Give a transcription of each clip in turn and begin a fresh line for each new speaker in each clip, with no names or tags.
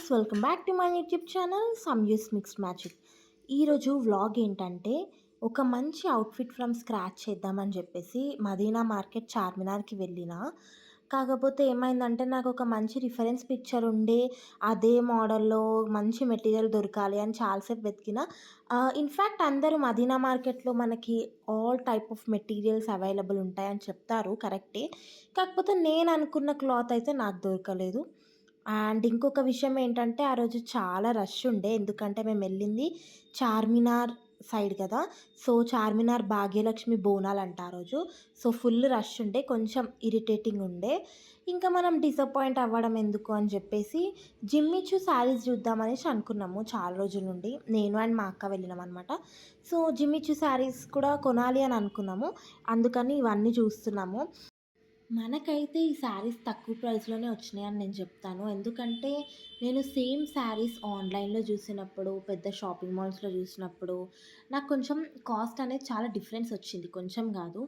Welcome back to my YouTube channel some use mixed magic. ఈరోజు vlog ఏంటంటే ఒక మంచి అవుట్ఫిట్ ఫ్రమ్ స్క్రాచ్ చేద్దామని చెప్పేసి మదీనా మార్కెట్ చార్మినార్కి వెళ్ళిన. కాకపోతే ఏమైందంటే నాకు ఒక మంచి రిఫరెన్స్ పిక్చర్ ఉండే అదే మోడల్లో మంచి మెటీరియల్ దొరకాలి అని చాలాసేపు వెతికిన. ఇన్ఫ్యాక్ట్ అందరూ మదీనా మార్కెట్లో మనకి all type of materials available ఉంటాయని చెప్తారు, కరెక్టే. కాకపోతే నేను అనుకున్న క్లాత్ అయితే నాకు దొరకలేదు. అండ్ ఇంకొక విషయం ఏంటంటే, ఆ రోజు చాలా రష్ ఉండే. ఎందుకంటే మేమెళ్ళింది చార్మినార్ సైడ్ కదా! సో, చార్మినార్ భాగ్యలక్ష్మి బోనాలంట ఆ రోజు. సో, ఫుల్ రష్ ఉండే. కొంచెం ఇరిటేటింగ్ ఉండే. ఇంకా మనం డిసప్పాయింట్ అవ్వడం ఎందుకు అని చెప్పేసి జిమ్మిచూ శారీస్ చూద్దామనేసి అనుకున్నాము చాలా రోజుల నుండి. నేను అండ్ మా అక్క వెళ్ళినామనమాట. సో, జిమ్మిచూ శారీస్ కూడా కొనాలి అని అనుకున్నాము. అందుకని ఇవన్నీ చూస్తున్నాము. మనకైతే ఈ శారీస్ తక్కువ ప్రైస్‌లోనే వచ్చినాయని నేను చెప్తాను. ఎందుకంటే, నేను సేమ్ శారీస్ ఆన్‌లైన్‌లో చూసినప్పుడు, పెద్ద షాపింగ్ మాల్స్‌లో చూసినప్పుడు, నాకు కొంచెం కాస్ట్ అనేది చాలా డిఫరెన్స్ వచ్చింది. కొంచెం కాదు.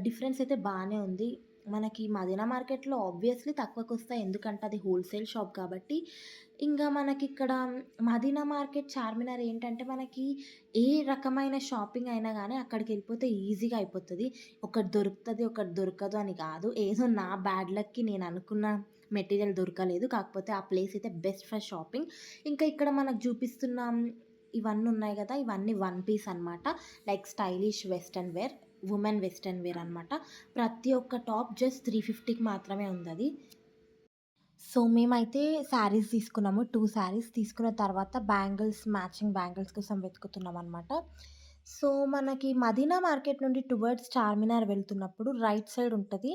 డిఫరెన్స్ అయితే బానే ఉంది. మనకి మదీనా మార్కెట్‌లో ఆబ్వియస్‌లీ తక్కువకొస్తాయి. ఎందుకంటే, అది హోల్‌సేల్ షాప్ కాబట్టి. ఇంగా మనకిక్కడ మదీనా మార్కెట్, చార్మినార్ ఏంటంటే, మనకి ఏ రకమైన షాపింగ్ అయినా గానీ అక్కడికెళ్ళిపోతే ఈజీగా అయిపోతది. ఒకటి దొరుకుతది, ఒకటి దొరకదు అని కాదు. ఏదో నా బ్యాడ్ లక్‌కి నేను అనుకున్న మెటీరియల్ దొరకలేదు. కాకపోతే ఆ ప్లేస్ అయితే బెస్ట్ ఫర్ షాపింగ్. ఇంకా ఇక్కడ మనకు చూపిస్తున్న ఇవన్నీ ఉన్నాయి గదా! ఇవన్నీ వన్ పీస్ అనమాట. Like stylish western wear, women western wear అనమాట. ప్రతి ఒక్క టాప్ జస్ట్ 350కి మాత్రమే ఉందది. సో, మేమైతే శారీస్ తీసుకున్నాము. 2 శారీస్ తీసుకున్న తర్వాత మ్యాచింగ్ బ్యాంగిల్స్ కోసం వెతుకుతున్నామనమాట. సో, మనకి మదీనా మార్కెట్ నుండి టువర్డ్స్ చార్మినార్ వెళ్తున్నప్పుడు రైట్ సైడ్ ఉంటది.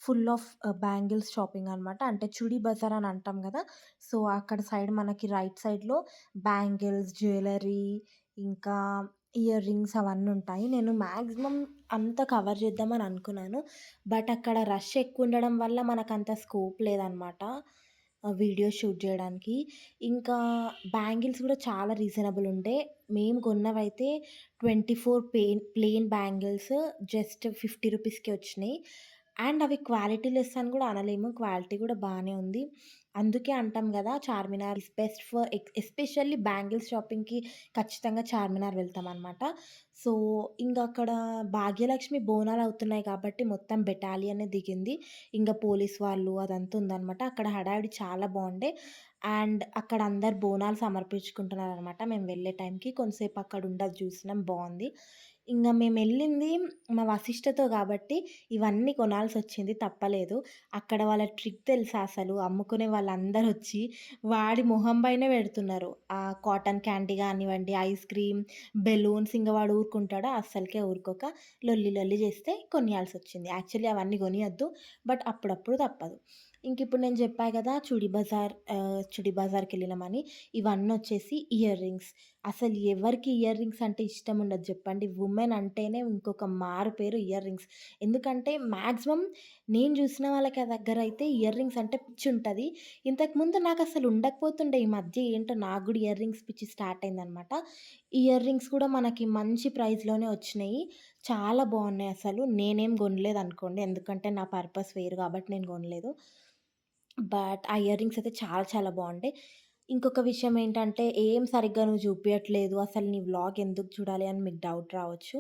ఫుల్ ఆఫ్ బ్యాంగిల్స్ షాపింగ్ అనమాట. అంటే చుడీ బజార్ అని అంటాం గదా! సో, అక్కడ సైడ్ మనకి రైట్ సైడ్‌లో బ్యాంగిల్స్, జ్యువెలరీ, ఇంకా ఇయర్ రింగ్స్ అవన్నీ ఉంటాయి. నేను మాక్సిమం అంతా కవర్ చేద్దామని అనుకున్నాను. బట్ అక్కడ రష్ ఎక్కువుండడం వల్ల మనకంత స్కోప్ లేదనమాట వీడియో షూట్ జేయడానికి. ఇంకా బ్యాంగిల్స్ గూడా చాలా రీజనబుల్ ఉండే. మేము కొన్నవైతే 24 ప్లెయిన్ బ్యాంగిల్స్ జస్ట్ 50 రూపీస్‌కే వచ్చినాయి. అండ్ అవి క్వాలిటీ లెస్ అని గూడా అనలేము. క్వాలిటీ గూడా బానే ఉంది. అందుకే అంటాం గదా! Charminar is best for especially bangles షాపింగ్‌కి ఖచ్చితంగా చార్మినార్ వెళ్తామనమాట. సో, ఇంగక్కడ భాగ్యలక్ష్మి బోనాలవుతున్నాయి కాబట్టి మొత్తం బెటాలియనే దిగింది. ఇంగ పోలీస్ వాళ్ళు అదంతా ఉందనమాట. అక్కడ హడావిడి చాలా బావుండే. అండ్ అక్కడ అందరూ బోనాలు సమర్పించుకుంటున్నారనమాట. మేము వెళ్ళే టైంకి కొంతసేపు అక్కడ ఉండది చూసినాం, బావుంది. ఇంగ మేమెళ్ళింది మా వశిష్టతో గాబట్టి ఇవన్నీ కొనాల్సొచ్చింది, తప్పలేదు. అక్కడ వాళ్ళ ట్రిక్ తెలుసా అసలు? అమ్ముకునే వాళ్ళందరొచ్చి వాడి మొహం పైనే పెడుతున్నారు. కాటన్ క్యాండీ గానివ్వండి, ఐస్ క్రీమ్, బెలూన్స్, ఇంగ వాడు ఊరుకుంటాడా? అస్సలకే ఊరుకోక లొల్లి లొల్లి చేస్తే కొనియాల్సొచ్చింది. యాక్చువల్లీ అవన్నీ కొనియొద్దు. బట్ అప్పుడప్పుడు తప్పదు. ఇంకిప్పుడు నేను చెప్పా గదా! చుడీ బజార్‌కెళ్ళినామని. ఇవన్నొచ్చేసి ear rings. అసలు ఎవరికి ఇయర్ రింగ్స్ అంటే ఇష్టం ఉండదు జెప్పండి. వుమెన్ అంటేనే ఇంకొక మారు పేరు ఇయర్ రింగ్స్. ఎందుకంటే మాక్సిమం నేను జూసిన వాళ్ళకి దగ్గరైతే ఇయర్ రింగ్స్ అంటే పిచ్చుంటది. ఇంతకుముందు నాకసలు ఉండకపోతుండే. ఈ మధ్య ఏంటో నాకు గూడా ఇయర్ రింగ్స్ పిచ్చి స్టార్ట్ అయిందనమాట. ఇయర్ రింగ్స్ కూడా మనకి మంచి ప్రైస్‌లోనే వచ్చినాయి. చాలా బావున్నాయసలు. నేనేం గొనలేదనుకోండి. ఎందుకంటే నా పర్పస్ వేరు గాబట్టి నేను గొనలేదు. బట్ ఆ ఇయర్ రింగ్స్ అయితే చాలా చాలా బావుంటాయి. ఇంకొక విషయం ఏంటంటే, ఏం సరిగ్గా నువ్వు చూపియట్లేదు, అసలు నీ వ్లాగ్ ఎందుకు చూడాలి అని మీకు డౌట్ రావచ్చు.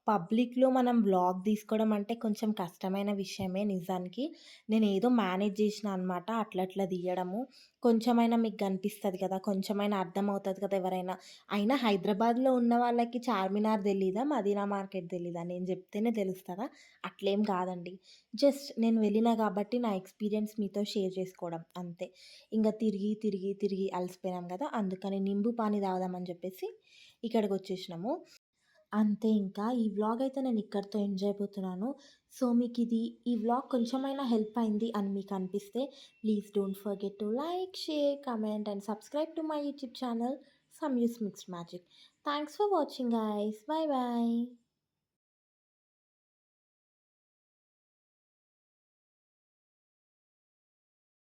పబ్లిక్‌లో మనం వ్లాగ్ తీసుకోవడం అంటే కొంచెం కష్టమైన విషయమే నిజానికి. నేనేదో మేనేజ్ చేసినా అనమాట అట్లా అట్లా తీయడము. కొంచెమైనా మీకు కనిపిస్తది కదా! కొంచెమైనా అర్థమవుతది కదా ఎవరైనా. అయినా హైదరాబాద్‌లో ఉన్న వాళ్ళకి చార్మినార్ తెలీదా? మదీనా మార్కెట్ తెలీదా? నేను చెప్తేనే తెలుస్తదా? అట్లేం కాదండి. జస్ట్ నేను వెళ్ళినా కాబట్టి నా ఎక్స్‌పీరియన్స్ మీతో షేర్ చేసుకోవడం అంతే. ఇంగ తిరిగి, తిరిగి, తిరిగి అలసిపోయినాం గదా! అందుకని నింబు పానీ తాగుదామని జెప్పేసి ఇక్కడికొచ్చేసినాము. అంతే ఇంకా. ఈ వ్లాగ్ అయితే నేను ఇక్కడితో ఎండ్ చేయబోతున్నాను. సో, ఈ వ్లాగ్ కొంచెమైనా హెల్ప్ అయింది అని మీకు అనిపిస్తే please don't forget to like, share, comment and subscribe to my YouTube channel some use mixed magic. Thanks for watching guys. By by.